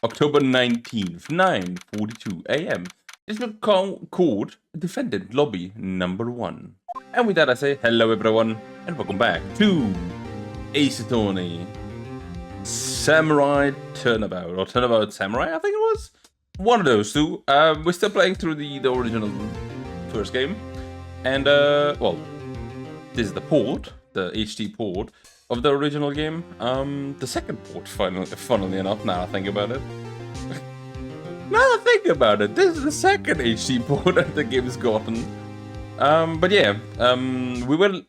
October 19th, 9:42 a.m. This will called Defendant Lobby number 1. And with that I say hello everyone, and welcome back to Ace Attorney Samurai Turnabout, or Turnabout Samurai, I think it was. One of those two. We're still playing through the original first game. And, well, this is the port, the HD port of the original game. The second port, funnily enough, now I think about it. This is the second HD port that the game has gotten. But yeah,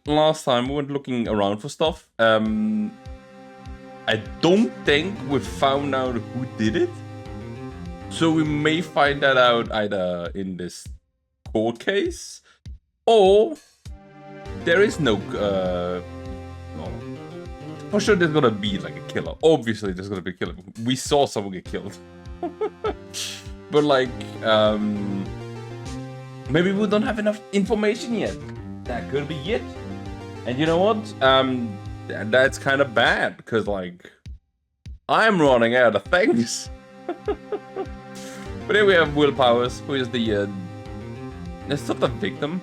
last time we went looking around for stuff. I don't think we found out who did it. So we may find that out either in this court case, or there is no, for sure there's gonna be like a killer. Obviously there's gonna be a killer. We saw someone get killed. But like, maybe we don't have enough information yet. That could be it. And you know what? That's kind of bad, because like, I'm running out of things. But here we have Will Powers, who is the, it's not the victim.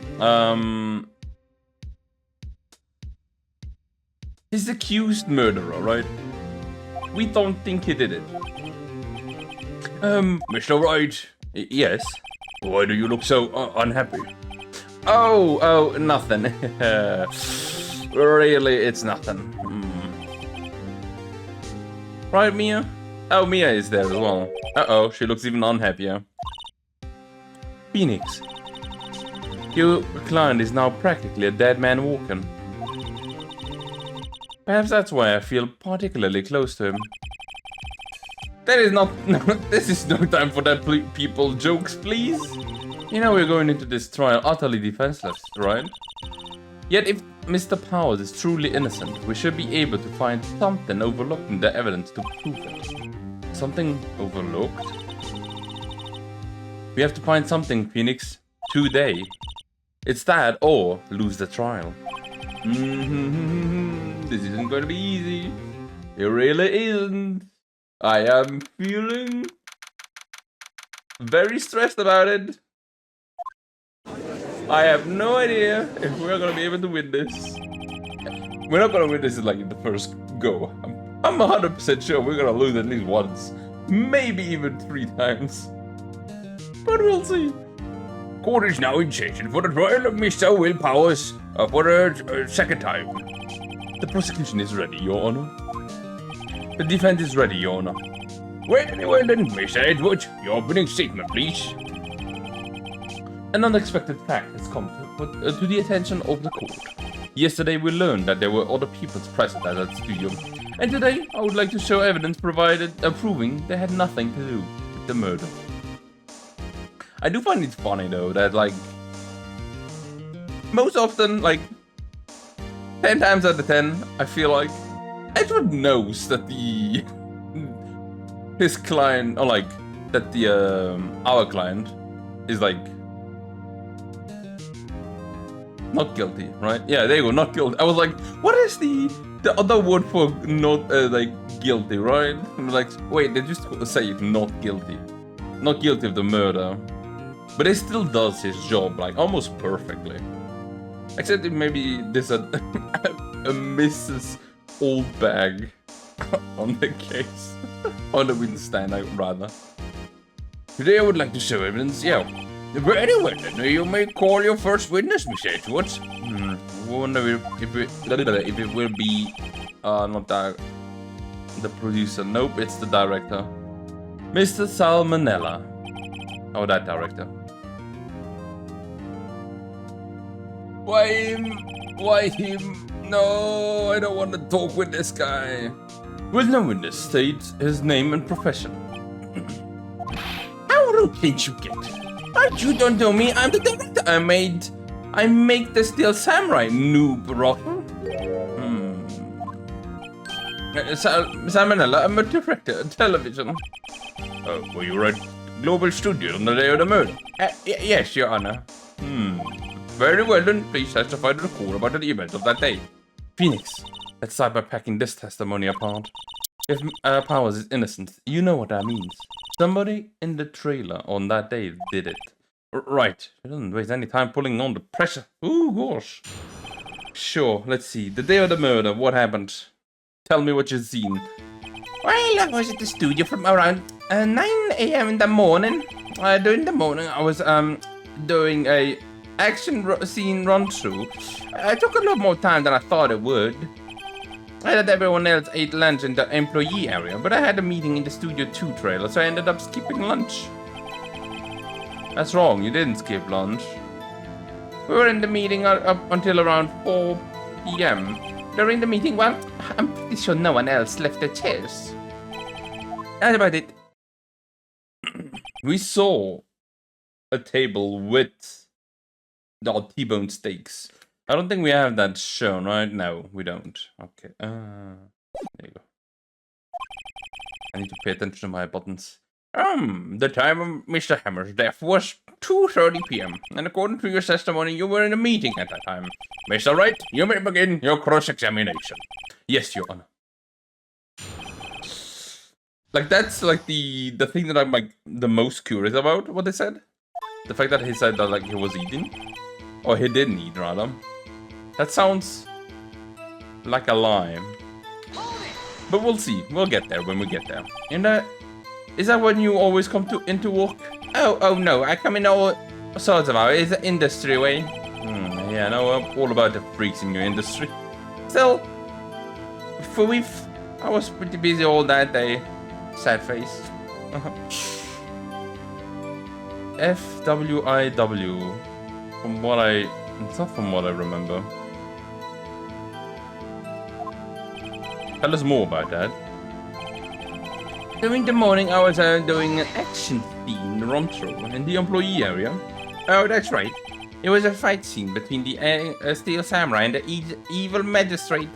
He's the accused murderer, right? We don't think he did it. Mr. Wright. Yes? Why do you look so unhappy? Oh, nothing. Really, it's nothing. Right, Mia? Oh, Mia is there as well. Uh-oh, she looks even unhappier. Pheonix. Your client is now practically a dead man walking. Perhaps that's why I feel particularly close to him. That is not... this is no time for that people jokes, please. You know we're going into this trial utterly defenseless, right? Yet if Mr. Powers is truly innocent, we should be able to find something overlooked in the evidence to prove it. Something overlooked? We have to find something, Pheonix. Today. It's that or lose the trial. This isn't going to be easy. It really isn't. I am feeling very stressed about it. I have no idea if we're going to be able to win this. We're not going to win this like in the first go. I'm 100% sure we're going to lose at least once. Maybe even 3 times. But we'll see. Court is now in session for the trial of Mr. Will Powers for the second time. The prosecution is ready, Your Honor. The defense is ready, Your Honor. Well then, Mr. Edwards, your opening statement, please. An unexpected fact has come to the attention of the court. Yesterday we learned that there were other people present at that studio, and today I would like to show evidence proving they had nothing to do with the murder. I do find it funny though that like, most often, like 10 times out of 10, I feel like Edward knows that his client, or like that our client is like not guilty, right? Yeah, there you go, not guilty. I was like, what is the other word for not like guilty, right? I'm like, wait, they just say not guilty, not guilty of the murder, but he still does his job like almost perfectly. Except maybe there's a Mrs. Oldbag on the case. On the witness stand, rather. Today I would like to show evidence, yeah. Very well, then you may call your first witness, Mr. Edwards. I wonder if it will be, not the producer. Nope, it's the director. Mr. Salmonella. Oh, that director. Why him? Why him? No, I don't want to talk with this guy. Will no witness state his name and profession? How rude did you get? But you don't know me, I'm the director. I make the Steel Samurai, noob rocker. Salmonella, I'm a director of television. Were you at Global Studios on the day of the murder? Yes, Your Honor. Very well then, please testify to the court about the events of that day. Pheonix, let's start by packing this testimony apart. If Powers is innocent, you know what that means. Somebody in the trailer on that day did it. Right. She doesn't waste any time pulling on the pressure. Ooh, gosh. Sure, let's see. The day of the murder, what happened? Tell me what you've seen. Well, I was at the studio from around 9 a.m. in the morning. During the morning, I was doing a action scene run-through. It took a lot more time than I thought it would. I had everyone else ate lunch in the employee area, but I had a meeting in the Studio 2 trailer, so I ended up skipping lunch. That's wrong, you didn't skip lunch. We were in the meeting up until around 4 p.m. During the meeting, well, I'm pretty sure no one else left their chairs. That's about it. We saw a table with the T-bone steaks. I don't think we have that shown, right? No, we don't. Okay. There you go. I need to pay attention to my buttons. The time of Mr. Hammer's death was 2:30 p.m. And according to your testimony, you were in a meeting at that time. Mr. Wright, you may begin your cross-examination. Yes, Your Honor. Like, that's like the thing that I'm like the most curious about, what they said. The fact that he said that like he was eating. Or he didn't eat, rather. That sounds like a lie. But we'll see. We'll get there when we get there. And is that when you always come into work? Oh no, I come in all sorts of hours. It's an industry way. Yeah, no, I'm all about the freaks in your industry. Still, I was pretty busy all that day. Sad face. FWIW. It's not from what I remember. Tell us more about that. During the morning, I was doing an action scene run-through in the employee area. Oh, that's right. It was a fight scene between the Steel Samurai and the evil magistrate.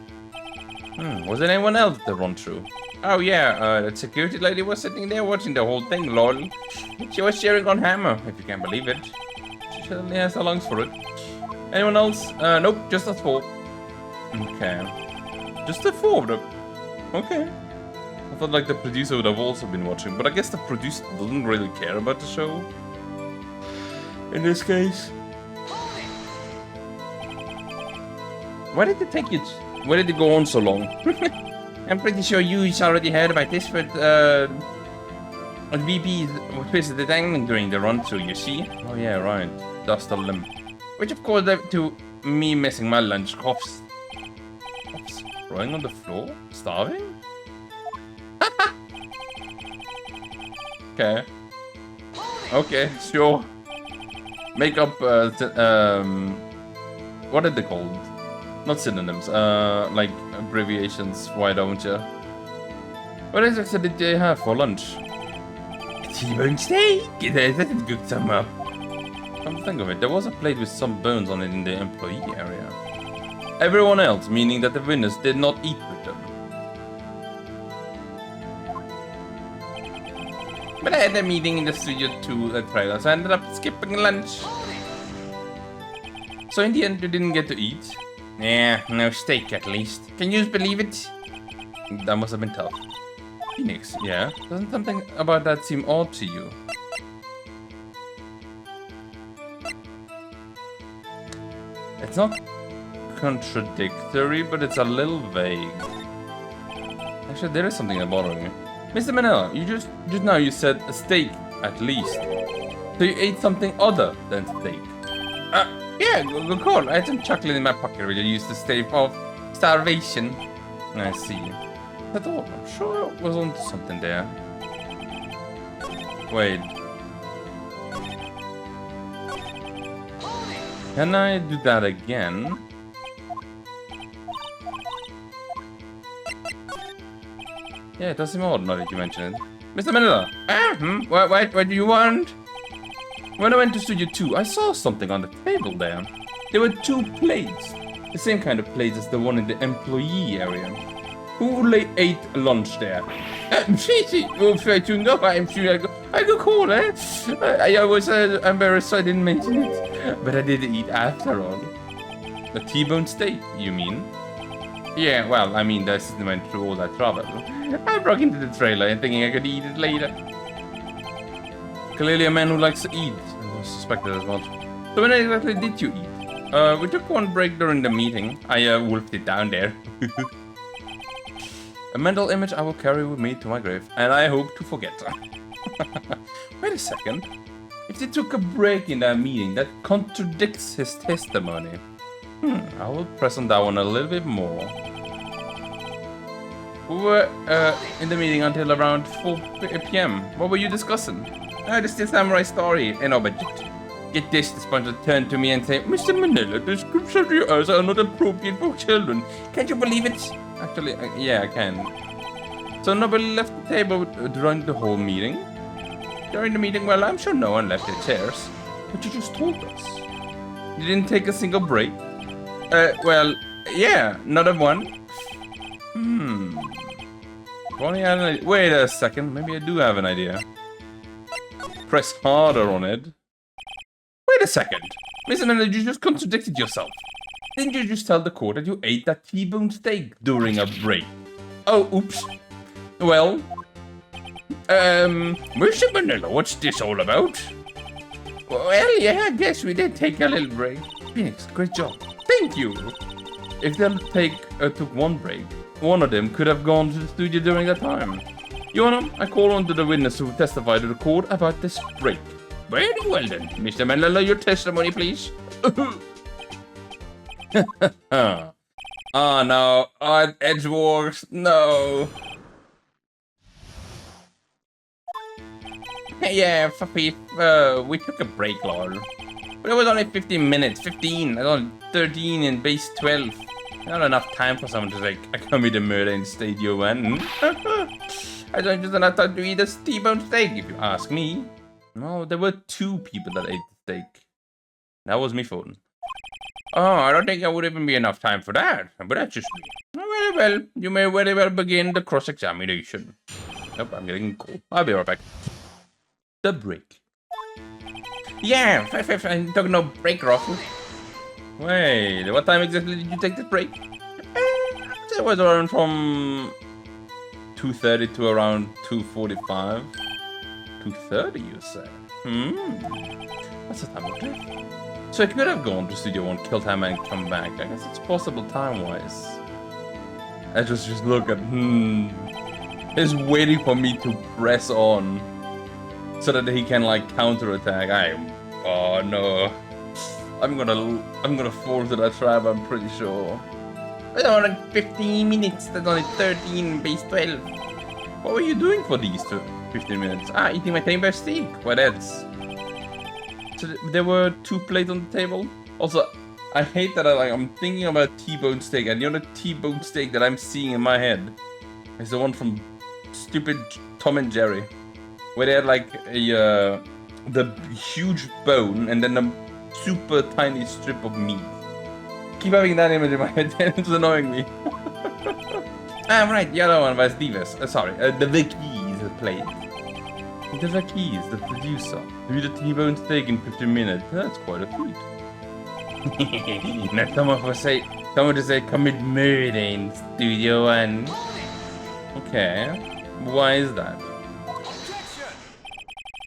Was there anyone else at the run-through? Oh yeah, that security lady was sitting there watching the whole thing, lol. She was cheering on Hammer, if you can believe it. She certainly has the lungs for it. Anyone else? Nope, just us four. Okay. Just the four of them. Okay. I thought like the producer would have also been watching, but I guess the producer doesn't really care about the show. In this case. Why did it take you? Why did it go on so long? I'm pretty sure you already heard about this, but VP was visited angling during the run-through, you see? Oh yeah, right. Dust a limb. Which of course led to me missing my lunch. Coughs. Rolling on the floor? Starving? Okay. Okay, sure. Make up, what are they called? Not synonyms, like abbreviations, why don't you? What exactly did they have for lunch? T-bone steak! That's good somehow. Come to think of it, there was a plate with some bones on it in the employee area. Everyone else, meaning that the winners did not eat with them. But I had a meeting in the Studio 2 trailer, so I ended up skipping lunch. So in the end, you didn't get to eat? Yeah, no steak at least. Can you believe it? That must have been tough. Pheonix, yeah? Doesn't something about that seem odd to you? It's not contradictory, but it's a little vague. Actually, there is something that's bothering me. Mr. Manila, you just now you said a steak, at least. So you ate something other than steak? Yeah, good call. I had some chocolate in my pocket when I used to stave off starvation. I see. I thought, I'm sure I was onto something there. Wait. Can I do that again? Yeah, it does seem odd now that you mention it. Mr. Manila! What do you want? When I went to Studio 2, I saw something on the table there. There were 2 plates. The same kind of plates as the one in the employee area. Who ate lunch there? I'm afraid to know. I'm sure I could call it. I was embarrassed I didn't mention it. But I did eat after all. A T-bone steak, you mean? Yeah, well, I mean, the system went through all that trouble. I broke into the trailer and thinking I could eat it later. Clearly a man who likes to eat. I suspected as much. So when exactly did you eat? We took one break during the meeting. I wolfed it down there. A mental image I will carry with me to my grave, and I hope to forget. Wait a second. If they took a break in that meeting, that contradicts his testimony. I will press on that one a little bit more. We were in the meeting until around 4 p.m. What were you discussing? This is the samurai story. No, but get this, the sponsor turned to me and said, Mr. Manila, the scripts of your eyes are not appropriate for children. Can't you believe it? Actually, yeah, I can. So nobody left the table during the whole meeting? During the meeting, well, I'm sure no one left their chairs. But you just told us. You didn't take a single break? Well, yeah, not a one. Wait a second, maybe I do have an idea. Press harder on it. Wait a second. Mr. Miller, you just contradicted yourself. Didn't you just tell the court that you ate that T-bone steak during a break? Oh, oops. Well, Mr. Manila, what's this all about? Well, yeah, I guess we did take a little break. Phoenix, great job. Thank you. If they'll took one break, one of them could have gone to the studio during that time. Your Honor, I call on to the witness who testified to the court about this break. Very well then, Mr. Manila, your testimony, please. Oh no, Edgeworks, no. Yeah, we took a break, lol. But it was only 15 minutes, 15, I was only 13 in base 12. Not enough time for someone to say, I commit a murder in Stadio 1. I don't just enough time to eat a T-bone steak, if you ask me. No, there were 2 people that ate the steak. That was me phone. Oh, I don't think there would even be enough time for that. But that's just me. Very well, you may very well begin the cross-examination. Nope, I'm getting cold. I'll be right back. The break. Yeah, I'm talking no break, Ruffle. Wait, what time exactly did you take the break? It was around from 2:30 to around 2:45. 2:30, you say? What's the time of day? So I could have gone to Studio 1, kill time, and come back. I guess it's possible time-wise. I just look at, He's waiting for me to press on. So that he can, like, counterattack. Oh no. I'm gonna fall to that trap, I'm pretty sure. It's only 15 minutes, that's only 13 base 12. What were you doing for these 15 minutes? Eating my tame bear steak. What else? So there were 2 plates on the table. Also, I hate that I'm thinking about T-bone steak, and the only T-bone steak that I'm seeing in my head is the one from stupid Tom and Jerry, where they had like the huge bone and then a super tiny strip of meat. Keep having that image in my head, it's annoying me. Right, the other one was Divas. The Vicky's plate. The Vicky's, the producer. Do the T-bone steak in 15 minutes. That's quite a feat. Now someone to say commit murder in Studio 1. Okay. Why is that?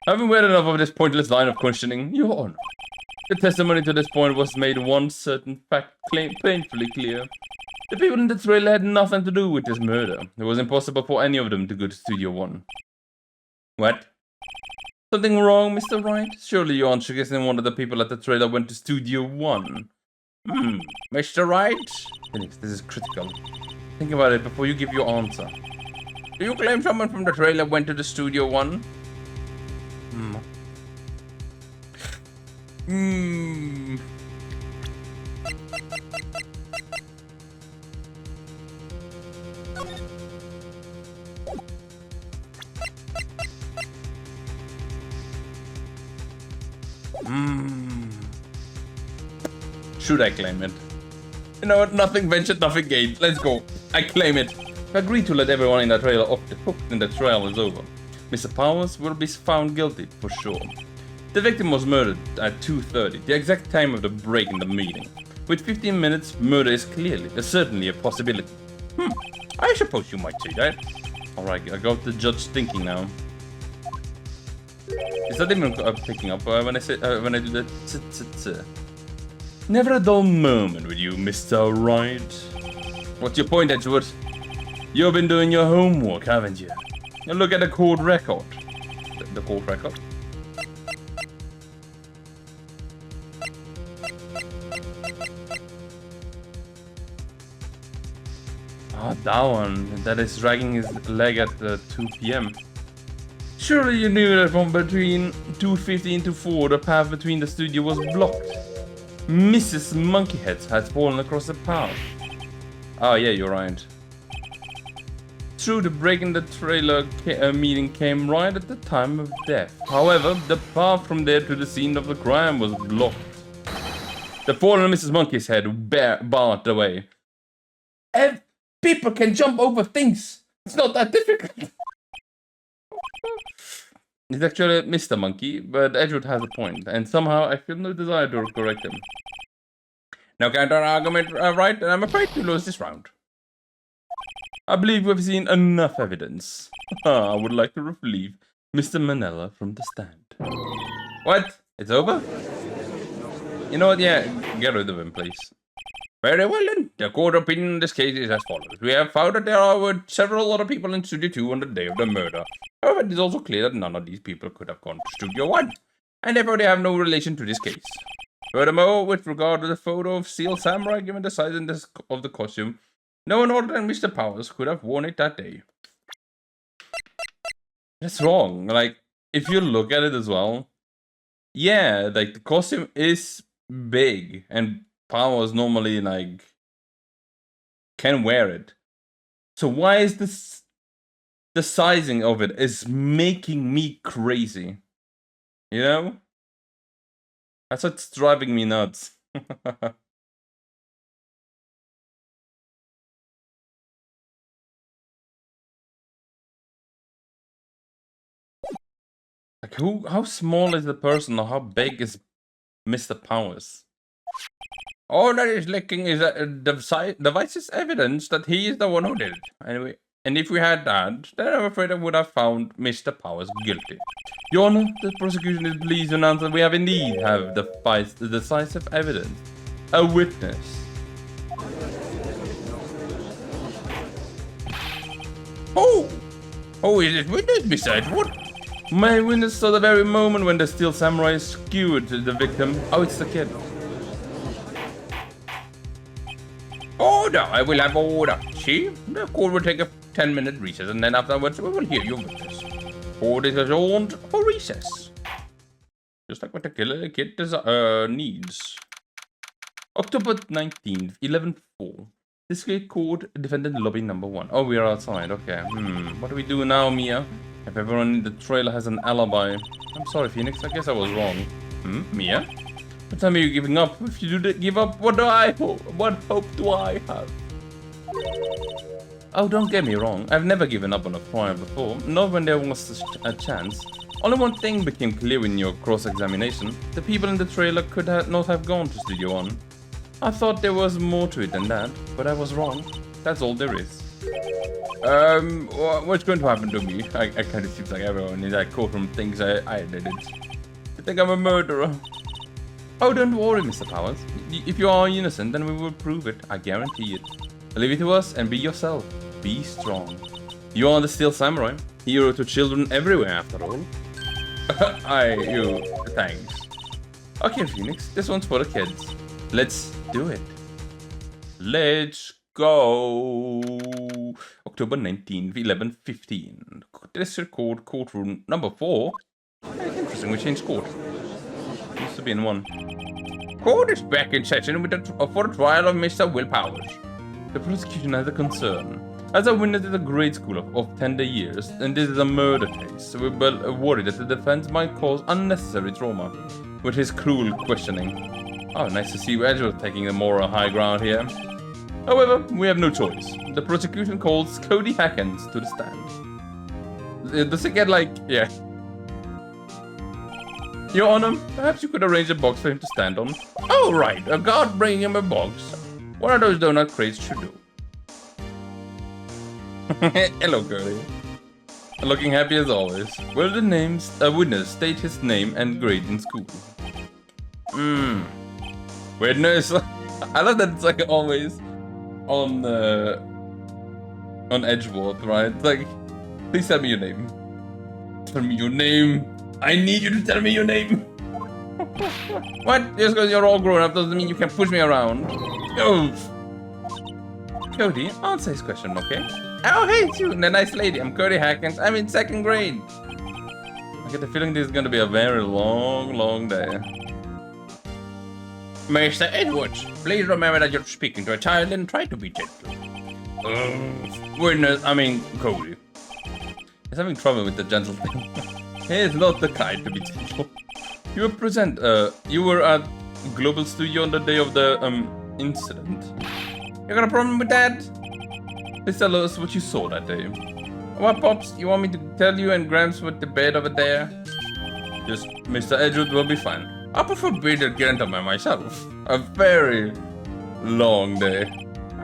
I haven't read enough of this pointless line of questioning. Your Honor. The testimony to this point was made one certain fact painfully clear. The people in the trailer had nothing to do with this murder. It was impossible for any of them to go to Studio 1. What? Something wrong, Mr. Wright? Surely you aren't suggesting one of the people at the trailer went to Studio 1. Mr. Wright? Phoenix, this is critical. Think about it before you give your answer. Do you claim someone from the trailer went to the Studio 1? Should I claim it? You know what? Nothing ventured, nothing gained. Let's go. I claim it. I agree to let everyone in the trailer off the hook when the trial is over. Mr. Powers will be found guilty for sure. The victim was murdered at 2:30, the exact time of the break in the meeting. With 15 minutes, murder is certainly a possibility. I suppose you might say that. Alright, I got the judge thinking now. Is that even picking up when I say when I do that? Never a dull moment with you, Mr. Wright. What's your point, Edgewood? You've been doing your homework, haven't you? And look at the court record. The court record? Ah, that one. That is dragging his leg at 2 PM. Surely you knew that from between 2:15 to 4, the path between the studio was blocked. Mrs. Monkeyhead had fallen across the path. Oh yeah, you're right. True, the break in the trailer meeting came right at the time of death. However, the path from there to the scene of the crime was blocked. The fallen Mrs. Monkeyhead barred the way. And people can jump over things. It's not that difficult. It's actually Mr. Monkey, but Edgewood has a point, and somehow I feel no desire to correct him. No counter argument, right? And I'm afraid to lose this round. I believe we've seen enough evidence. I would like to relieve Mr. Manella from the stand. What? It's over? You know what? Yeah, get rid of him, please. Very well then. The court opinion in this case is as follows. We have found that there were several other people in Studio 2 on the day of the murder. However, it is also clear that none of these people could have gone to Studio 1, and therefore they have no relation to this case. Furthermore, with regard to the photo of Steel Samurai, given the size and of the costume, no one other than Mr. Powers could have worn it that day. That's wrong. Like, if you look at it as well, yeah, like, the costume is big, and Powers normally, like, can wear it. So why is this... The sizing of it is making me crazy. You know? That's what's driving me nuts. Like, how small is the person, or how big is Mr. Powers? All that is lacking is the device's evidence that he is the one who did it. Anyway, and if we had that, then I'm afraid I would have found Mr. Powers guilty. Your Honor, the prosecution is pleased to announce that we have indeed the decisive evidence. A witness. Oh, is it witness besides what? My witness saw the very moment when the Steel Samurai skewered the victim. Oh, it's the kid. Order! I will have order. See? The court will take a 10-minute recess, and then afterwards we will hear your witness. Court is adjourned for recess. Just like what the kid needs. October 19th, 11:04. Discreet court, defendant lobby number 1. Oh, we are outside. Okay. What do we do now, Mia? If everyone in the trailer has an alibi. I'm sorry, Pheonix. I guess I was wrong. Mia? What time are you giving up? If you do give up, what hope do I have? Oh, don't get me wrong. I've never given up on a crime before. Not when there was a chance. Only one thing became clear in your cross-examination. The people in the trailer could not have gone to Studio 1. I thought there was more to it than that, but I was wrong. That's all there is. What's going to happen to me? I kind of seems like everyone in that courtroom thinks I did it. They think I'm a murderer. Oh, don't worry, Mr. Powers. If you are innocent, then we will prove it. I guarantee it. Leave it to us and be yourself. Be strong. You are the Steel Samurai. Hero to children everywhere, after all. Thanks. Okay, Pheonix, this one's for the kids. Let's do it. Let's go. October 19th, 11:15. District Court, courtroom number 4. It's interesting, we changed court. Used to be in 1. Court is back in session for the trial of Mr. Will Powers. The prosecution has a concern. As a witness in a grade school of tender years, and this is a murder case, we're worried that the defense might cause unnecessary trauma with his cruel questioning. Oh, nice to see Edgewood taking the moral high ground here. However, we have no choice. The prosecution calls Cody Hackens to the stand. Does it get like, yeah. Your Honor, perhaps you could arrange a box for him to stand on. Oh, right, a guard bringing him a box. One of those donut crates should do. Hello, Curly. Looking happy as always. Will the witness state his name and grade in school? Witness. I love that it's like always on Edgeworth, right? It's like, please tell me your name. Tell me your name. I need you to tell me your name. What? Just because you're all grown up doesn't mean you can push me around. Oh. Cody, answer his question, okay? Oh, hey, it's you, the nice lady. I'm Cody Hackins. I'm in 2nd grade. I get the feeling this is going to be a very long, long day. Mr. Edwards, please remember that you're speaking to a child and try to be gentle. Cody. He's having trouble with the gentle thing. He is not the kind to be gentle. You were at Global Studio on the day of the, incident. You got a problem with that? Please tell us what you saw that day. What, Pops? You want me to tell you and Gramps with the bed over there? Just Mr. Edgewood will be fine. I prefer being a gentleman myself. A very long day.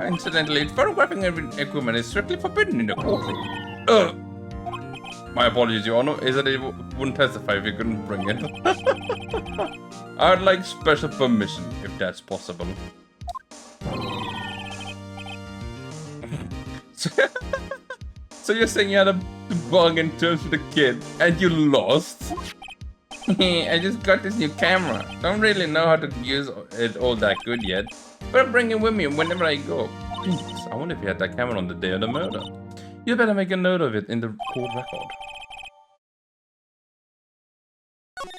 Incidentally, photographing equipment is strictly forbidden in the courtroom. My apologies, Your Honor. Is that it wouldn't testify if you couldn't bring it. I'd like special permission, if that's possible. So you're saying you had a bargain terms with the kid, and you lost? I just got this new camera. Don't really know how to use it all that good yet. But I'll bring it with me whenever I go. Jeez, I wonder if you had that camera on the day of the murder. You better make a note of it in the court record.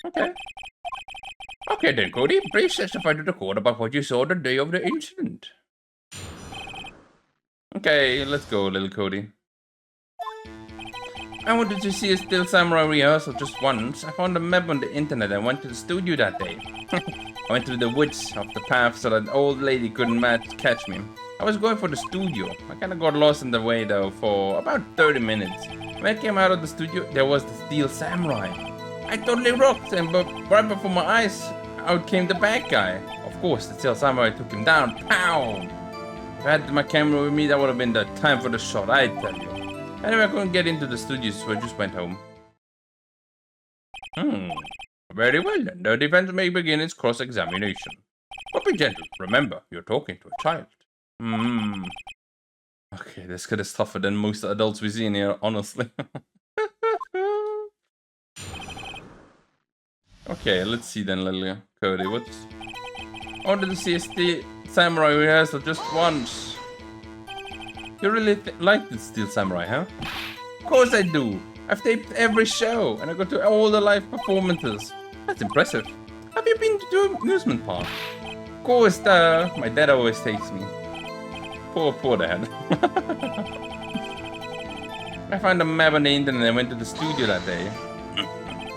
Okay. Okay then, Cody. Please testify to the court about what you saw the day of the incident. Okay, let's go, little Cody. I wanted to see a Steel Samurai rehearsal just once. I found a map on the internet and went to the studio that day. I went through the woods off the path so that the old lady couldn't catch me. I was going for the studio. I kinda got lost in the way though for about 30 minutes. When I came out of the studio, there was the Steel Samurai. I totally rocked him, but right before my eyes, out came the bad guy. Of course, the Steel Samurai took him down. Pow! If I had my camera with me, that would have been the time for the shot, I tell you. Anyway, I couldn't get into the studio, so I just went home. Very well then. The defense may begin its cross-examination. But be gentle. Remember, you're talking to a child. Okay, this kid is tougher than most adults we see in here, honestly. Okay, let's see then, Lily. Cody, what's... I wanted to see a Steel Samurai rehearsal just once. You really like the Steel Samurai, huh? Of course I do. I've taped every show, and I go to all the live performances. That's impressive. Have you been to the amusement park? Of course, my dad always takes me. Poor dad. I found a map on the internet and went to the studio that day.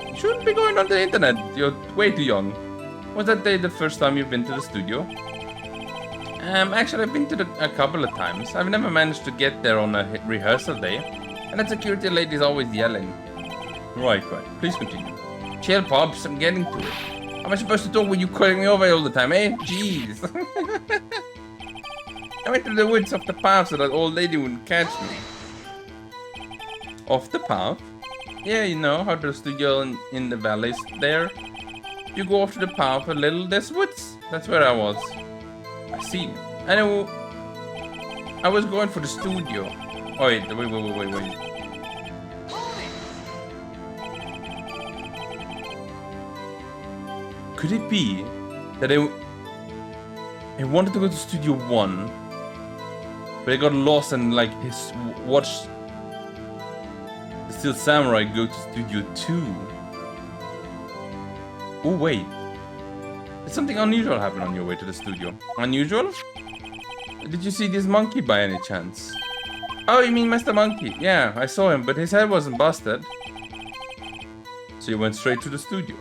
You shouldn't be going on the internet. You're way too young. Was that day the first time you've been to the studio? Actually, I've been to a couple of times. I've never managed to get there on a rehearsal day. And the security lady's always yelling. Right. Please continue. Chill, Pops. I'm getting to it. How am I supposed to talk when you calling me over all the time, eh? Jeez. I went to the woods off the path so that old lady wouldn't catch me. Off the path? Yeah, you know how the studio in the valleys there? You go off to the path a little, there's woods. That's where I was. I see. Anyway, I was going for the studio. Oh, wait. Could it be that I wanted to go to Studio 1, but I got lost and like watched the Steel Samurai go to Studio 2? Oh wait, did something unusual happen on your way to the studio? Unusual? Did you see this monkey by any chance? Oh, you mean Mr. Monkey? Yeah, I saw him, but his head wasn't busted. So you went straight to the studio.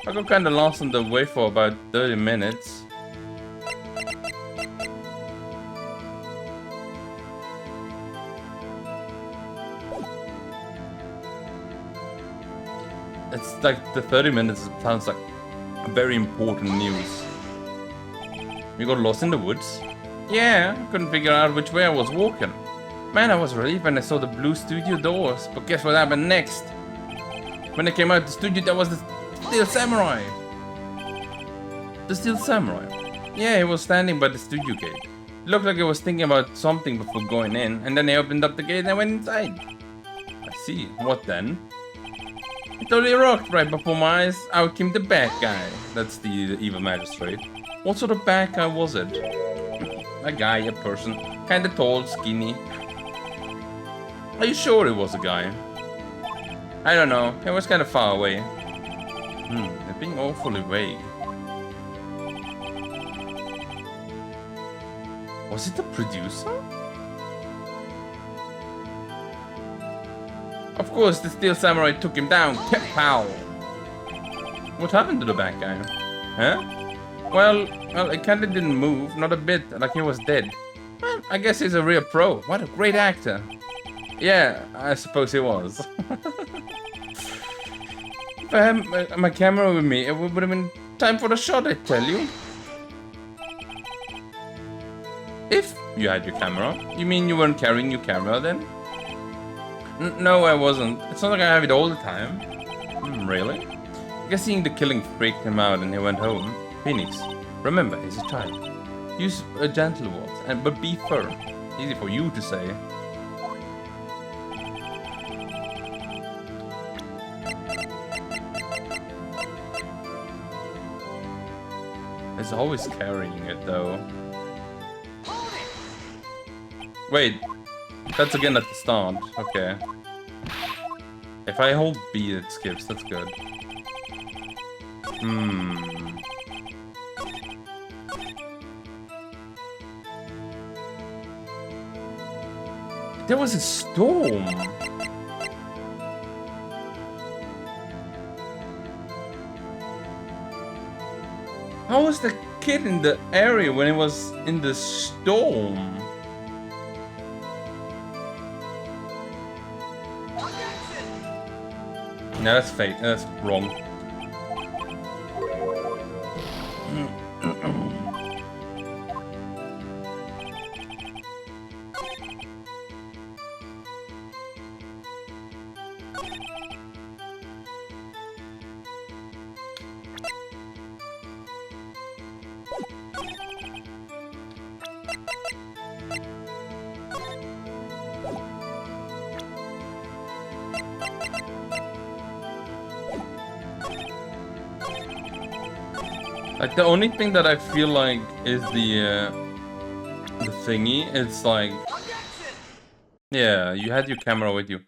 I got kinda lost on the way for about 30 minutes. It's like the 30 minutes sounds like very important news. You got lost in the woods? Yeah, I couldn't figure out which way I was walking. Man, I was relieved when I saw the blue studio doors, but guess what happened next? When I came out the studio, there was the Steel Samurai. The Steel Samurai? Yeah, he was standing by the studio gate. It looked like he was thinking about something before going in, and then he opened up the gate and I went inside. I see. What then? It totally rocked right before my eyes. Out came the bad guy. That's the evil magistrate. What sort of bad guy was it? A guy, a person. Kinda tall, skinny. Are you sure it was a guy? I don't know. It was kind of far away. They're being awfully vague. Was it the producer? Of course, the Steel Samurai took him down. Pow! What happened to the bad guy? Huh? Well, it kinda didn't move. Not a bit. Like he was dead. Well, I guess he's a real pro. What a great actor. Yeah, I suppose he was. If I had my camera with me, it would have been time for the shot, I tell you. If you had your camera? You mean you weren't carrying your camera then? No, I wasn't. It's not like I have it all the time. Really? I guess seeing the killing freaked him out and he went home. Phoenix, remember, he's a child. Use a gentle words, but be firm. Easy for you to say. He's always carrying it though. Wait, that's again at the start. Okay. If I hold B, it skips. That's good. There was a storm. How was the kid in the area when it was in the storm? No, that's fake. That's wrong. Like the only thing that I feel like is the thingy. It's like, yeah, you had your camera with you.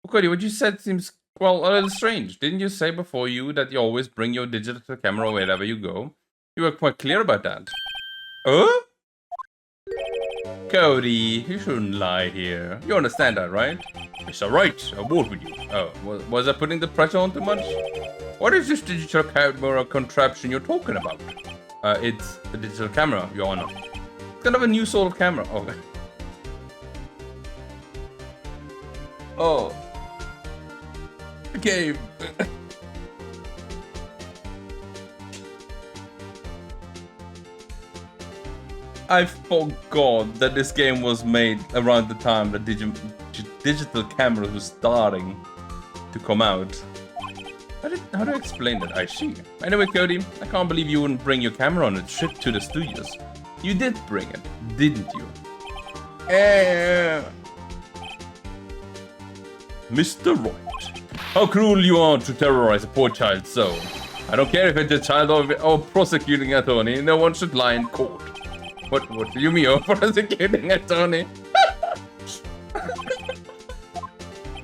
Cody, what you said seems well a little strange. Didn't you say before you that you always bring your digital camera wherever you go? You were quite clear about that. Oh? Cody, you shouldn't lie here. You understand that, right? It's alright. I won't with you. Oh, was I putting the pressure on too much? What is this digital camera contraption you're talking about? It's a digital camera, Your Honor. It's kind of a new sort of camera. Oh. Oh. Okay. I forgot that this game was made around the time that digital cameras were starting to come out. How do I explain that? I see. Anyway, Cody, I can't believe you wouldn't bring your camera on a trip to the studios. You did bring it, didn't you? Mr. Wright, how cruel you are to terrorize a poor child's soul. I don't care if it's a child or prosecuting attorney, no one should lie in court. What do you mean, oh, prosecuting attorney?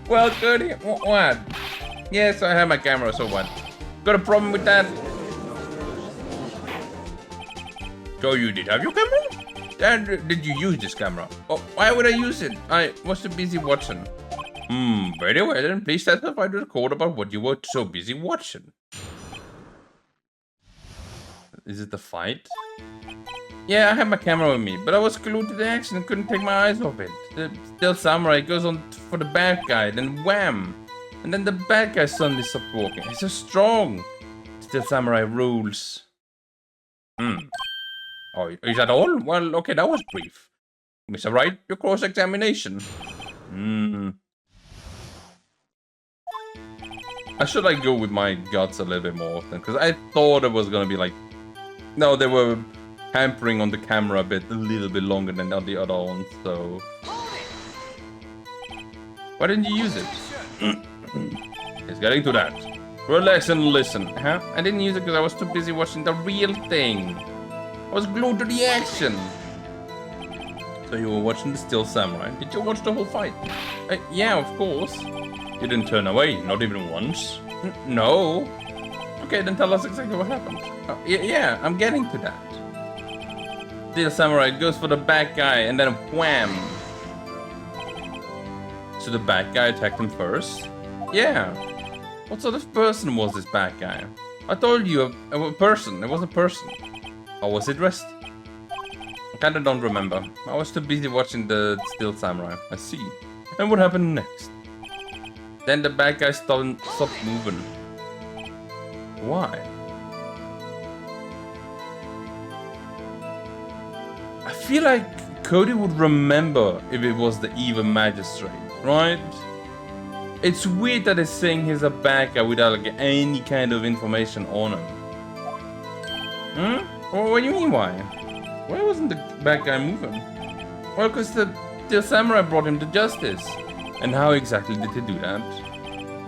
Well, Cody, what? Yes, I have my camera, so what? Got a problem with that? So you did have your camera? And did you use this camera? Oh, why would I use it? I was too busy watching. Very well then. Please testify to the court about what you were so busy watching. Is it the fight? Yeah, I had my camera with me, but I was glued to the action and couldn't take my eyes off it. The Steel Samurai goes on for the bad guy, then wham! And then the bad guy suddenly stopped walking. He's so strong. Still samurai rules. Oh, is that all? Well, okay, that was brief. Mr. Wright, your cross-examination. I should like go with my guts a little bit more often, because I thought it was gonna be like... No, they were hampering on the camera a little bit longer than the other ones, so... Why didn't you use it? It's getting to that. Relax and listen, huh? I didn't use it because I was too busy watching the real thing. I was glued to the action. So you were watching the Still Samurai. Did you watch the whole fight? Yeah, of course. You didn't turn away, not even once. No. Okay, then tell us exactly what happened. Yeah, I'm getting to that. Still Samurai goes for the bad guy and then wham. So the bad guy attacked him first? Yeah. What sort of person was this bad guy? I told you, a person. It was a person. How was he dressed? I kinda don't remember. I was too busy watching the Still Samurai. I see. And what happened next? Then the bad guy stopped moving. Why? I feel like Cody would remember if it was the evil magistrate, right? It's weird that it's saying he's a bad guy without like any kind of information on him. Well, what do you mean why? Why wasn't the bad guy moving? Well, because the samurai brought him to justice. And how exactly did he do that?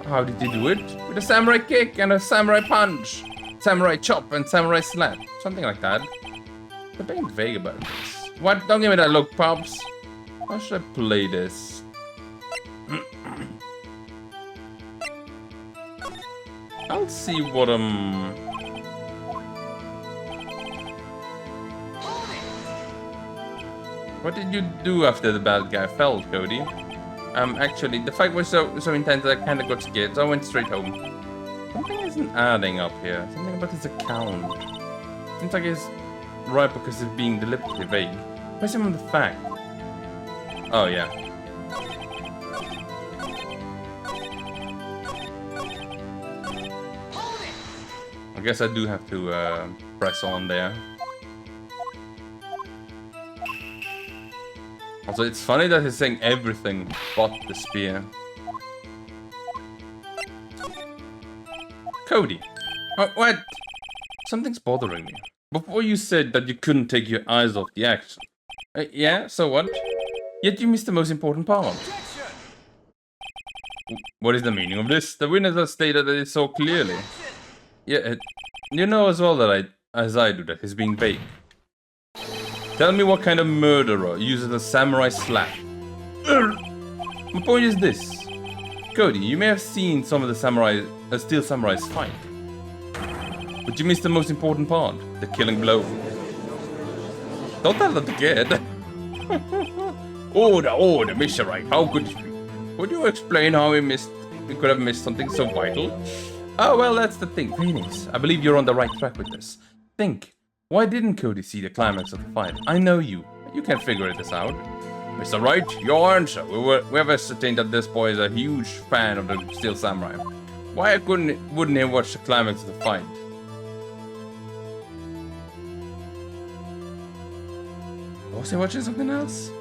How did he do it? With a samurai kick and a samurai punch, samurai chop and samurai slap. Something like that. They're being vague about this. What? Don't give me that look, Pops. How should I play this? I'll see what What did you do after the bad guy fell, Cody? Actually, the fight was so intense that I kinda got scared, so I went straight home. Something isn't adding up here. Something about his account. Seems like it's right because it's being deliberately vague. Where's him on the fact? Oh, yeah. I guess I do have to press on there. Also, it's funny that he's saying everything but the spear. Cody. What? Something's bothering me. Before you said that you couldn't take your eyes off the action. Yeah, so what? Yet you missed the most important part. What is the meaning of this? The witness has stated it so clearly. Yeah, you know as well that as I do that he's being vague. Tell me what kind of murderer uses a samurai slap. My point is this. Cody, you may have seen some of the Steel Samurais fight. But you missed the most important part. The killing blow. Don't tell that to kid. Order, Mr. Wright. How could you? Would you explain how he could have missed something so vital? Oh, well, that's the thing. Phoenix, I believe you're on the right track with this. Think. Why didn't Cody see the climax of the fight? I know you. You can figure this out. Mr. Wright, your answer. We have ascertained that this boy is a huge fan of the Steel Samurai. Why wouldn't he watch the climax of the fight? Was he watching something else?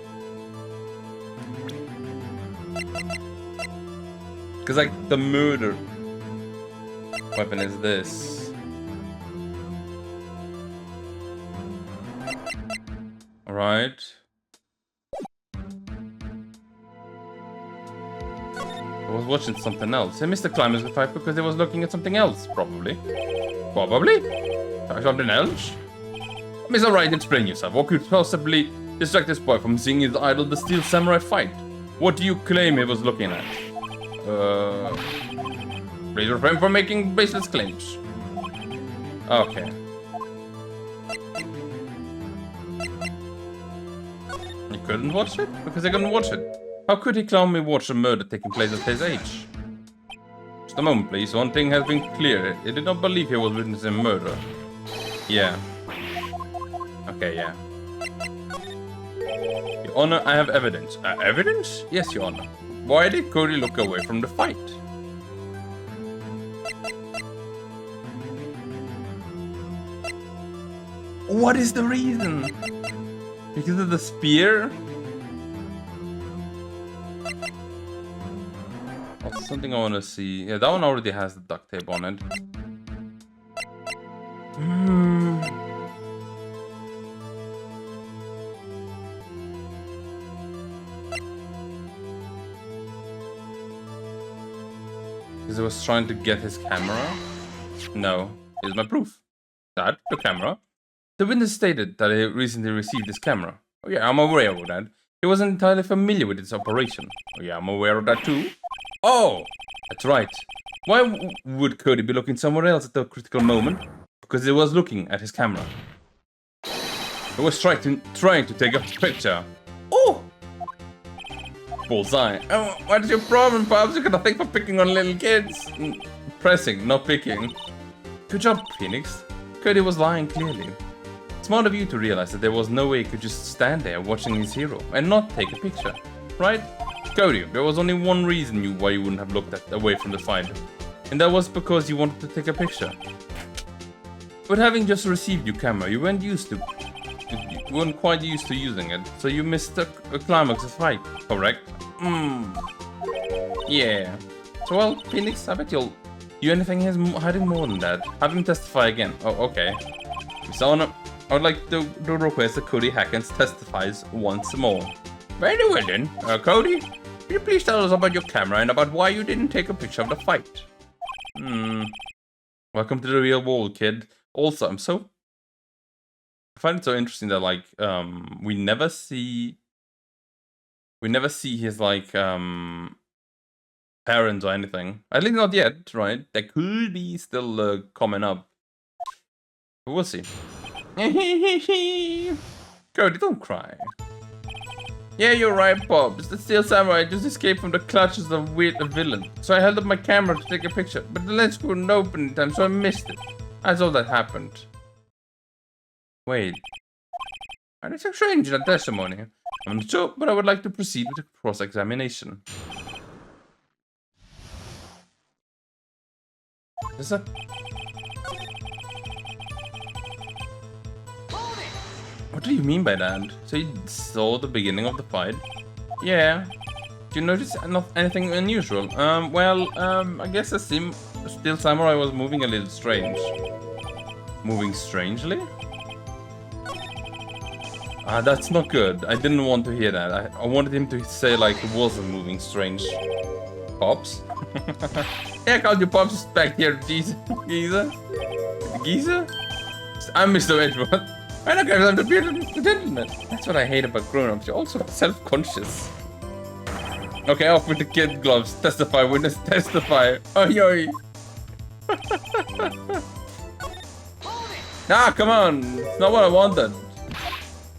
Because like the murder weapon is this. Right. I was watching something else. I missed the climax of the fight because I was looking at something else, probably. Something else? Mr. Wright, explain yourself. What could possibly distract this boy from seeing his idol, the Steel Samurai, fight? What do you claim he was looking at? Please refrain from making baseless claims. Okay. He couldn't watch it? Because I couldn't watch it. How could he claim me watch a murder taking place at his age? Just a moment, please. One thing has been clear. He did not believe he was witnessing murder. Yeah. Okay, yeah. Your Honor, I have evidence. Evidence? Yes, Your Honor. Why did Cody look away from the fight? What is the reason? Because of the spear? That's something I want to see. Yeah, that one already has the duct tape on it. Because I was trying to get his camera. No, here's my proof. That, the camera. The witness stated that he recently received this camera. Oh yeah, I'm aware of that. He wasn't entirely familiar with its operation. Oh yeah, I'm aware of that too. Oh, that's right. Why would Cody be looking somewhere else at the critical moment? Because he was looking at his camera. He was trying to take a picture. Oh! Bullseye. Oh, what is your problem, Pops? You're gonna think for picking on little kids. Pressing, not picking. Good job, Pheonix. Cody was lying clearly. Smart of you to realize that there was no way he could just stand there watching his hero and not take a picture, right? Cody, there was only one reason why you wouldn't have looked away from the fight, and that was because you wanted to take a picture. But having just received your camera, you weren't quite used to using it, so you missed a climax of the fight, correct? Yeah. So well, Pheonix, I bet you anything he's hiding more than that. Have him testify again. Oh, okay. So I would like to request that Cody Hackens testifies once more. Very well then. Cody, can you please tell us about your camera and about why you didn't take a picture of the fight? Welcome to the real world, kid. Also, I find it so interesting that like we never see his like parents or anything. At least not yet, right? That could be still coming up. But we'll see. Cody, don't cry. Yeah, you're right, Pops. The Steel Samurai just escaped from the clutches of a villain. So I held up my camera to take a picture, but the lens couldn't open in time, so I missed it. That's all that happened. Wait. That's a strange testimony. I'm not sure, but I would like to proceed with the cross-examination. Is that... What do you mean by that? So you saw the beginning of the fight? Yeah. Do you notice anything unusual? I guess the Steel Samurai was moving a little strange. Moving strangely? That's not good. I didn't want to hear that. I wanted him to say like he wasn't moving strange. Pops? Yeah, I called you Pops back here, geezer. Geezer? I'm Mr. Edward. I don't care, I'm the bearded gentleman. That's what I hate about grown-ups. You're also self-conscious. Okay, off with the kid gloves. Testify, witness, testify. Oi, oi. Ah, come on. It's not what I wanted. I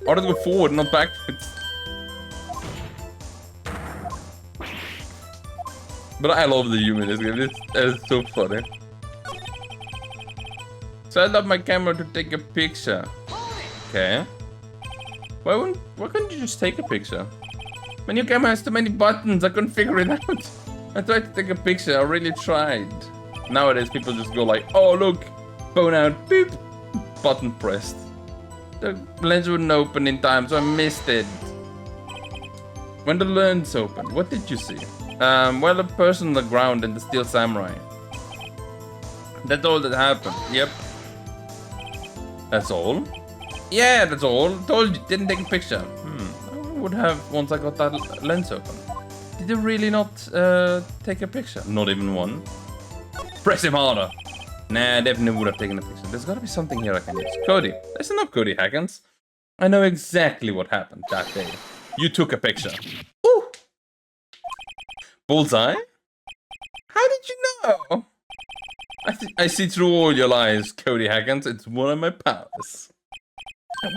wanted to go forward, not backwards. But I love the humor in this game. It's so funny. So I love my camera to take a picture. Okay. Why couldn't you just take a picture? My new camera has too many buttons, I couldn't figure it out. I tried to take a picture, I really tried. Nowadays people just go like, oh look, phone out, beep, button pressed. The lens wouldn't open in time, so I missed it. When the lens opened, what did you see? Well, a person on the ground and the Steel Samurai. That's all that happened, yep. That's all? Yeah, that's all. Told you, didn't take a picture. I would have once I got that lens open. Did you really not take a picture? Not even one. Press him harder. Nah, I definitely would have taken a picture. There's gotta be something here I can use. Cody, listen up, Cody Hackens. I know exactly what happened that day. You took a picture. Ooh. Bullseye? How did you know? I see through all your lies, Cody Hackens. It's one of my powers.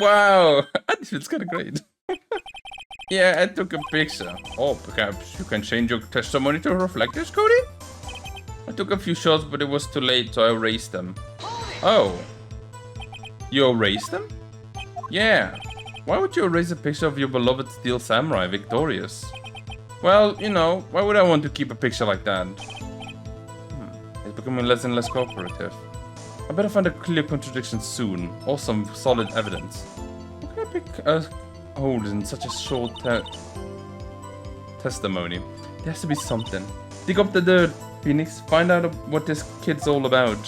Wow, this feels kind of great. Yeah, I took a picture. Oh, perhaps you can change your testimony to reflect this, Cody? I took a few shots, but it was too late, so I erased them. Oh. You erased them? Yeah. Why would you erase a picture of your beloved Steel Samurai victorious? Well, you know, why would I want to keep a picture like that? It's becoming less and less cooperative. I better find a clear contradiction soon, or some solid evidence. How can I pick a hole in such a short testimony? There has to be something. Dig up the dirt, Phoenix. Find out what this kid's all about.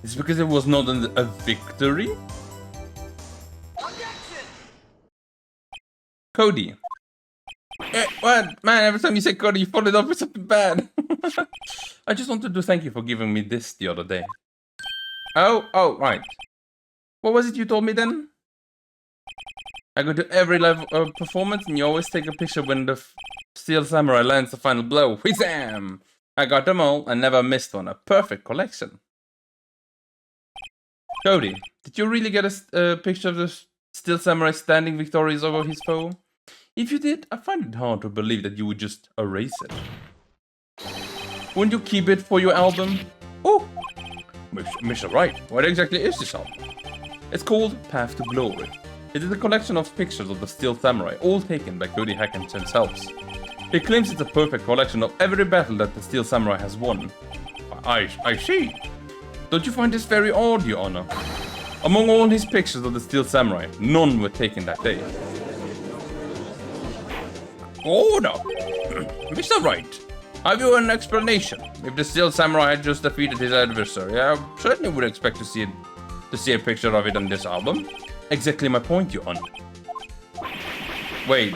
It's because it was not a victory? Cody. What? Man, every time you say Cody, you follow it up with something bad. I just wanted to thank you for giving me this the other day. Oh, right. What was it you told me then? I go to every live performance and you always take a picture when the Steel Samurai lands the final blow. Whizam! I got them all and never missed one. A perfect collection. Cody, did you really get a picture of the Steel Samurai standing victorious over his foe? If you did, I find it hard to believe that you would just erase it. Wouldn't you keep it for your album? Oh! Mr. Wright, what exactly is this album? It's called Path to Glory. It is a collection of pictures of the Steel Samurai, all taken by Cody Hackett himself. He claims it's a perfect collection of every battle that the Steel Samurai has won. I see. Don't you find this very odd, Your Honor? Among all his pictures of the Steel Samurai, none were taken that day. Order! Mr. Wright, have you an explanation? If the Steel Samurai had just defeated his adversary, I certainly would expect to see a picture of it on this album. Exactly my point, Your Honor. Wait.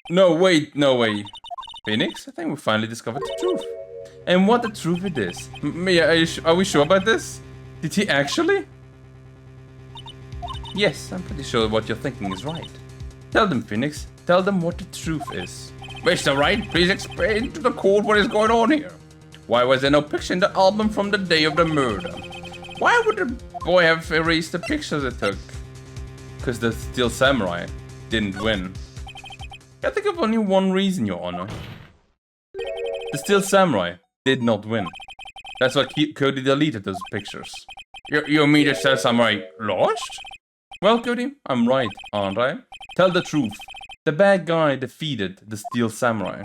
No way. Phoenix, I think we finally discovered the truth. And what the truth it is. Mia, are we sure about this? Did he actually? Yes, I'm pretty sure what you're thinking is right. Tell them, Phoenix. Tell them what the truth is. Mr. Wright, please explain to the court what is going on here. Why was there no picture in the album from the day of the murder? Why would the boy have erased the pictures it took? Because the Steel Samurai didn't win. I think of only one reason, Your Honor. The Steel Samurai did not win. That's why Cody deleted those pictures. You mean the Steel Samurai lost? Well, Cody, I'm right, aren't I? Tell the truth. The bad guy defeated the Steel Samurai.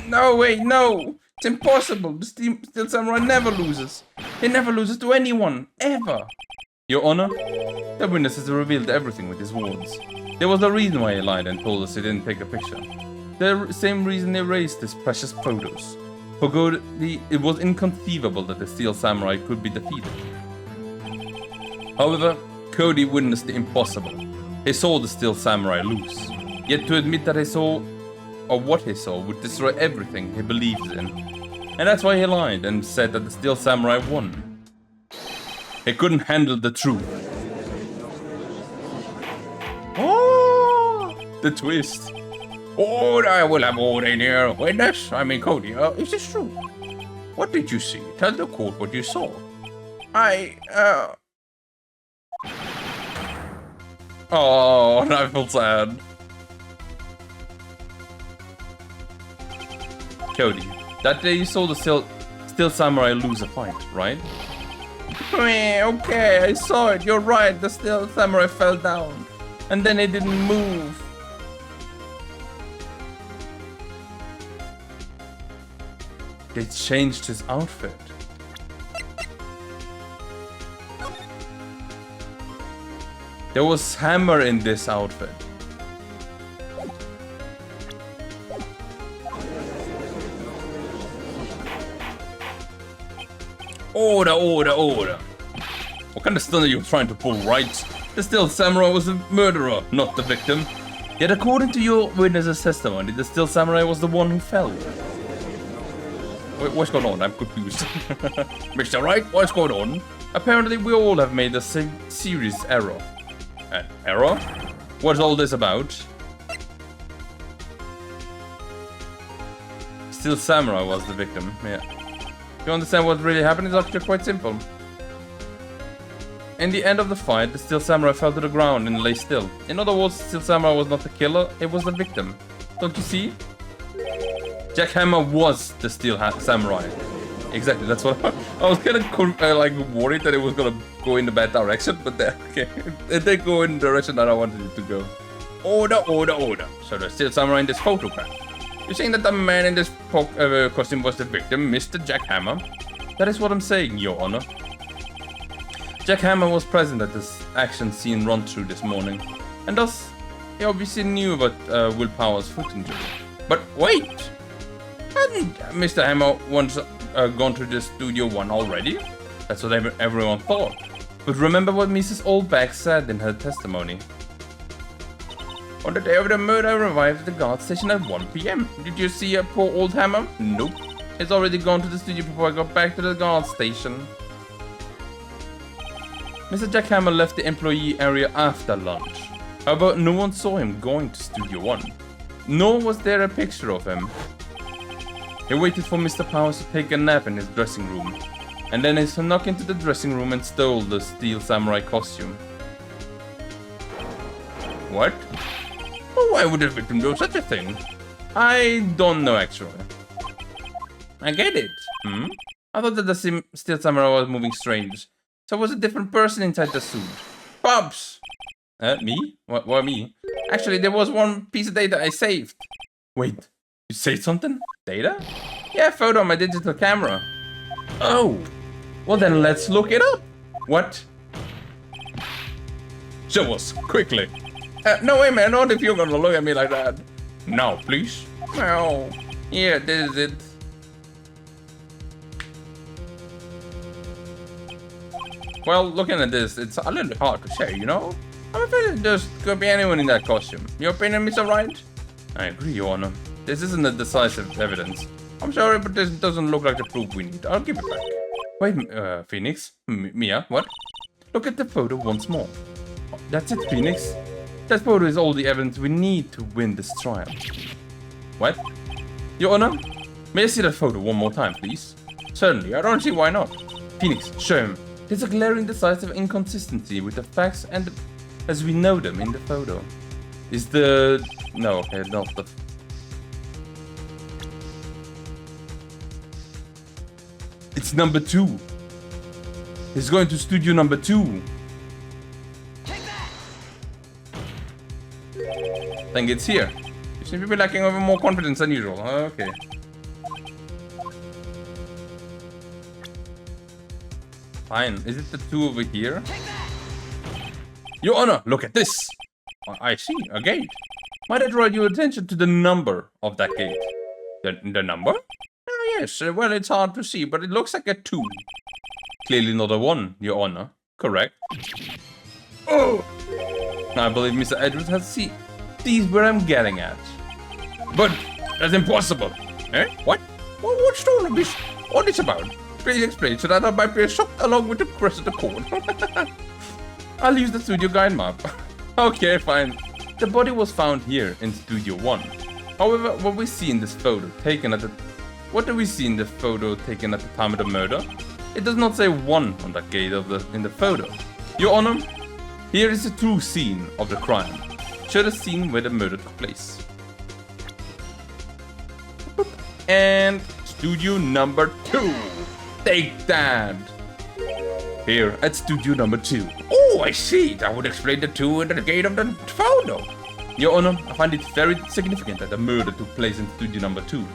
No, wait, no! It's impossible! The Steel Samurai never loses. He never loses to anyone, ever! Your Honor, the witnesses revealed everything with his words. There was a reason why he lied and told us he didn't take a picture. The same reason he erased his precious photos. For Cody, it was inconceivable that the Steel Samurai could be defeated. However, Cody witnessed the impossible. He saw the Steel Samurai lose. Yet to admit that he saw, or what he saw, would destroy everything he believed in. And that's why he lied and said that the Steel Samurai won. He couldn't handle the truth. Oh, the twist. Oh, I will have order in here. Witness, Cody, is this true? What did you see? Tell the court what you saw. Oh, I feel sad. Cody, that day you saw the Steel Samurai lose a fight, right? Okay, I saw it. You're right. The Steel Samurai fell down. And then he didn't move. They changed his outfit. There was hammer in this outfit. Order. What kind of stunt are you trying to pull, right? The Steel Samurai was the murderer, not the victim. Yet according to your witness's testimony, the Steel Samurai was the one who fell. Wait, what's going on? I'm confused. Mr. Wright, what's going on? Apparently we all have made a serious error. An error? What's all this about? Steel Samurai was the victim, yeah. You understand what really happened? It's actually quite simple. In the end of the fight, the Steel Samurai fell to the ground and lay still. In other words, Steel Samurai was not the killer, it was the victim. Don't you see? Jack Hammer was the Steel Samurai. Exactly, that's what I was kind of like worried that it was gonna go in the bad direction, but okay, it did go in the direction that I wanted it to go. Order, order, order. So there's still someone in this photograph. You're saying that the man in this costume was the victim, Mr. Jack Hammer? That is what I'm saying, Your Honor. Jack Hammer was present at this action scene run-through this morning, and thus he obviously knew about Will Power's foot injury. But wait! Hadn't Mr. Hammer once gone to the Studio 1 already? That's what everyone thought. But remember what Mrs. Oldback said in her testimony. On the day of the murder, I arrived at the guard station at 1 PM. Did you see a poor old Hammer? Nope. He's already gone to the studio before I got back to the guard station. Mr. Jack Hammer left the employee area after lunch. However, no one saw him going to Studio 1. Nor was there a picture of him. He waited for Mr. Powers to take a nap in his dressing room. And then he snuck into the dressing room and stole the steel samurai costume. What? Oh, why would the victim do such a thing? I don't know, actually. I get it. I thought that the steel samurai was moving strange. So it was a different person inside the suit. Pops! Me? What me? Actually, there was one piece of data I saved. Wait, you saved something? Data? Yeah, a photo on my digital camera. Oh! Well then, let's look it up. What? Show us, quickly. No way, man, not if you're gonna look at me like that. No, please. No. Yeah, this is it. Well, looking at this, it's a little hard to say, you know? I'm afraid it just could be anyone in that costume. Your opinion, Mr. Wright? I agree, Your Honor. This isn't a decisive evidence. I'm sorry, but this doesn't look like the proof we need. I'll give it back. Wait, Pheonix? Mia, what? Look at the photo once more. That's it, Pheonix. That photo is all the evidence we need to win this trial. What? Your Honor? May I see that photo one more time, please? Certainly, I don't see why not. Pheonix, show him. There's a glaring decisive inconsistency with the facts and as we know them in the photo. Is the... No, okay, not the... It's number 2. He's going to studio number 2. Take that. Think it's here. You seem to be lacking over more confidence than usual. Okay. Fine. Is it the 2 over here? Your Honor, look at this. I see, a gate. Might I draw your attention to the number of that gate? The number? Oh, yes, well, it's hard to see, but it looks like a 2. Clearly not a 1, Your Honor. Correct. Oh! I believe Mr. Edwards has sees where I'm getting at. But that's impossible. Eh? What? What's all this about? Please explain so that I might be shocked along with the rest of the code. I'll use the studio guide map. Okay, fine. The body was found here in Studio 1. However, what we see in this photo taken at the... What do we see in the photo taken at the time of the murder? It does not say 1 on that gate in the photo. Your Honor, here is the true scene of the crime. Show the scene where the murder took place. And studio number 2. Take that. Here at studio number 2. Oh, I see. That would explain the 2 and the gate of the photo. Your Honor, I find it very significant that the murder took place in studio number 2.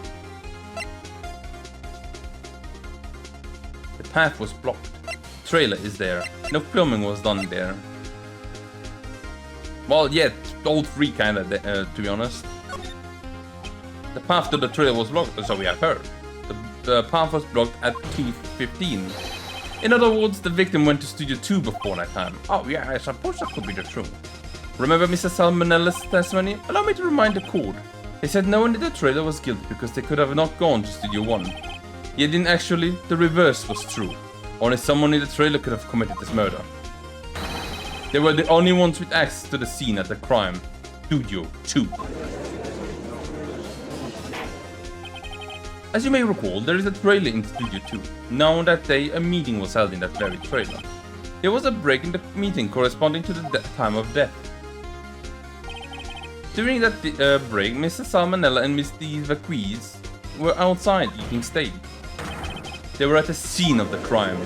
The path was blocked. Trailer is there. No filming was done there. Well, yeah, all 3 kinda, to be honest. The path to the trailer was blocked, so we have heard. The path was blocked at 2:15. In other words, the victim went to Studio 2 before that time. Oh yeah, I suppose that could be the truth. Remember Mr. Salmonella's testimony? Allow me to remind the court. They said no one in the trailer was guilty because they could have not gone to Studio 1. Yet in actually, the reverse was true. Only someone in the trailer could have committed this murder. They were the only ones with access to the scene at the crime. Studio 2. As you may recall, there is a trailer in Studio 2. Now that day, a meeting was held in that very trailer. There was a break in the meeting corresponding to the time of death. During that break, Mr. Salmonella and Miss Vacquiz were outside eating steak. They were at the scene of the crime.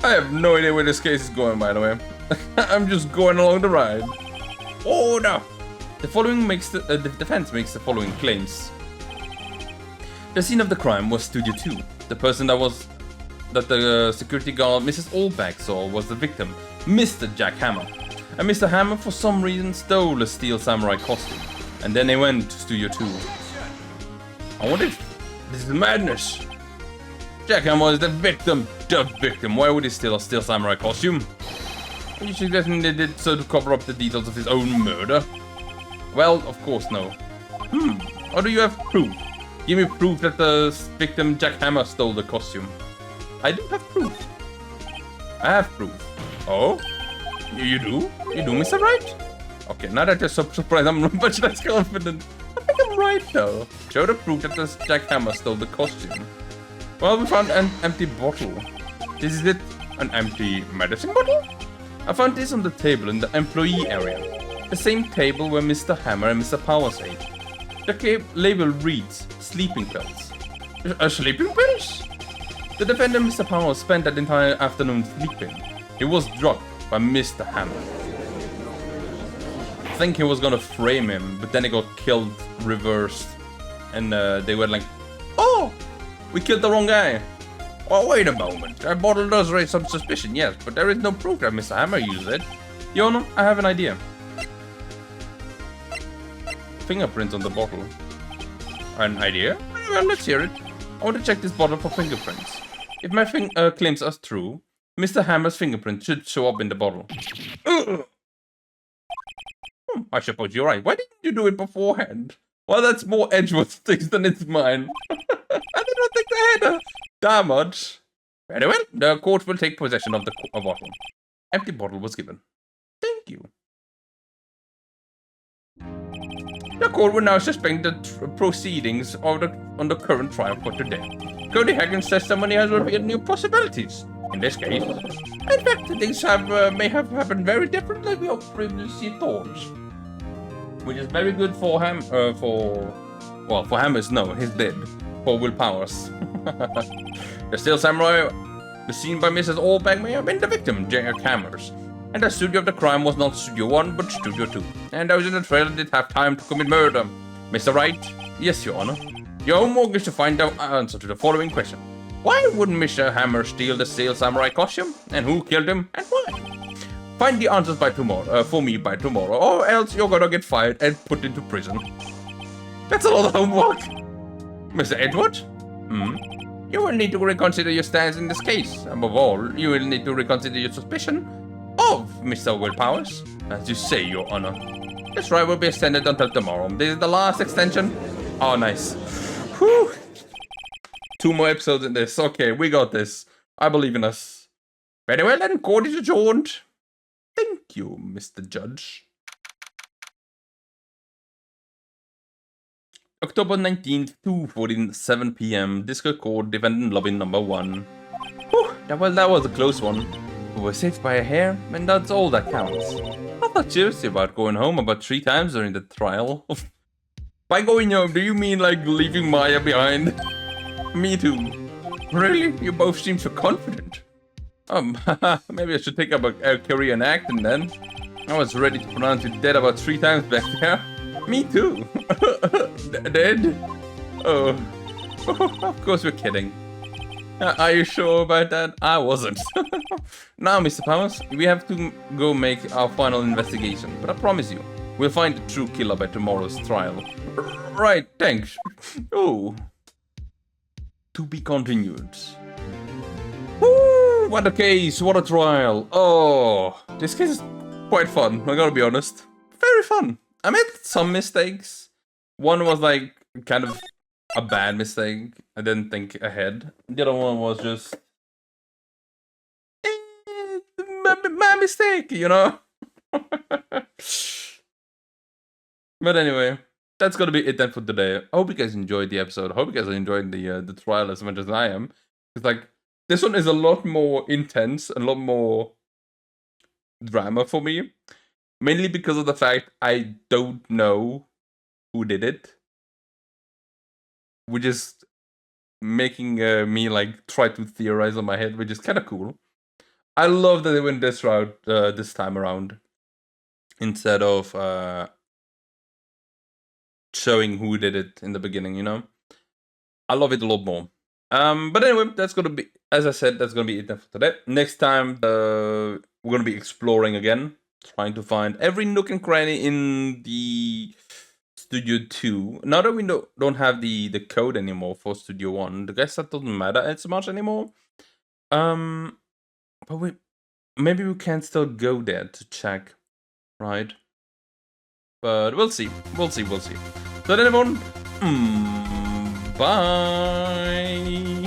I have no idea where this case is going, by the way. I'm just going along the ride. Order! The following makes the defense makes the following claims. The scene of the crime was Studio 2. The person that the security guard Mrs. Allback saw was the victim, Mr. Jack Hammer. And Mr. Hammer for some reason stole a steel samurai costume. And then they went to Studio 2. I wonder if this is madness. Jack Hammer is the victim. The victim. Why would he steal a steel samurai costume? Are you suggesting they did so to cover up the details of his own murder? Well, of course no. Or do you have proof? Give me proof that the victim Jack Hammer stole the costume. I do have proof. I have proof. Oh? You do? You do, Mr. Wright? Okay, now that you're so surprised, I'm much less confident. I think I'm right though. Show the proof that the Jack Hammer stole the costume. Well, we found an empty bottle. Is it an empty medicine bottle? I found this on the table in the employee area. The same table where Mr. Hammer and Mr. Powers ate. The label reads, sleeping pills. Sleeping pills? The defendant, Mr. Powers, spent that entire afternoon sleeping. He was drugged by Mr. Hammer. I think he was gonna frame him, but then he got killed, reversed. And they were like, oh, we killed the wrong guy. Oh, wait a moment. That bottle does raise some suspicion, yes, but there is no proof that Mr. Hammer used it. Your Honor, I have an idea. Fingerprints on the bottle. An idea? Well, let's hear it. I want to check this bottle for fingerprints. If my claims are true, Mr. Hammer's fingerprint should show up in the bottle. I suppose you're right. Why didn't you do it beforehand? Well, that's more Edgeworth's things than it's mine. I did not think they had that much. Very well, the court will take possession of the bottle. Empty bottle was given. Thank you. The court will now suspend the proceedings on the current trial for today. Cody Hagen's testimony has revealed new possibilities. In this case, in fact, things may have happened very differently than we previously thought. Which is very good for for Hammers, no, he's dead. For Will Powers. The Steel Samurai, the scene by Mrs. Allback may have been the victim, Jack Hammers. And the studio of the crime was not Studio 1, but Studio 2. And those in the trailer did have time to commit murder. Mr. Wright? Yes, Your Honor. Your homework is to find the answer to the following question. Why wouldn't Mr. Hammer steal the Steel Samurai costume? And who killed him, and why? Find the answers by tomorrow, for me by tomorrow, or else you're gonna get fired and put into prison. That's a lot of homework. Mr. Edward? You will need to reconsider your stance in this case. Above all, you will need to reconsider your suspicion of Mr. Will Powers. As you say, Your Honor. This trial will be extended until tomorrow. This is the last extension. Oh, nice. Whew. 2 more episodes in this. Okay, we got this. I believe in us. Very well then, court is adjourned. Thank you, Mr. Judge. October 19th, 2:47 p.m. Disco Court, defendant lobby number 1. Whew, that was a close one. We were saved by a hair, and that's all that counts. I thought seriously about going home about 3 times during the trial. By going home, do you mean like leaving Maya behind? Me too. Really? You both seem so confident. Maybe I should take up a career in acting then. I was ready to pronounce you dead about 3 times back there. Me too. Dead? Oh. Of course we're kidding. Are you sure about that? I wasn't. Now, Mr. Powers, we have to go make our final investigation. But I promise you, we'll find the true killer by tomorrow's trial. Right, thanks. Oh. To be continued. Woo! What a case, what a trial. Oh, this case is quite fun, I gotta be honest. Very fun. I made some mistakes. One was like kind of a bad mistake. I didn't think ahead. The other one was just my mistake, you know? But anyway, that's gonna be it then for today. I hope you guys enjoyed the episode. I hope you guys enjoyed the trial as much as I am. It's like, this one is a lot more intense, a lot more drama for me. Mainly because of the fact I don't know who did it. Which is making me like try to theorize on my head, which is kind of cool. I love that they went this route this time around instead of showing who did it in the beginning, you know? I love it a lot more. But anyway, that's gonna be, as I said, that's gonna be it for today. Next time, we're gonna be exploring again, trying to find every nook and cranny in the Studio 2. Now that we don't have the code anymore for Studio 1, I guess that doesn't matter as much anymore. But maybe we can still go there to check, right? But we'll see. We'll see. So then everyone, bye.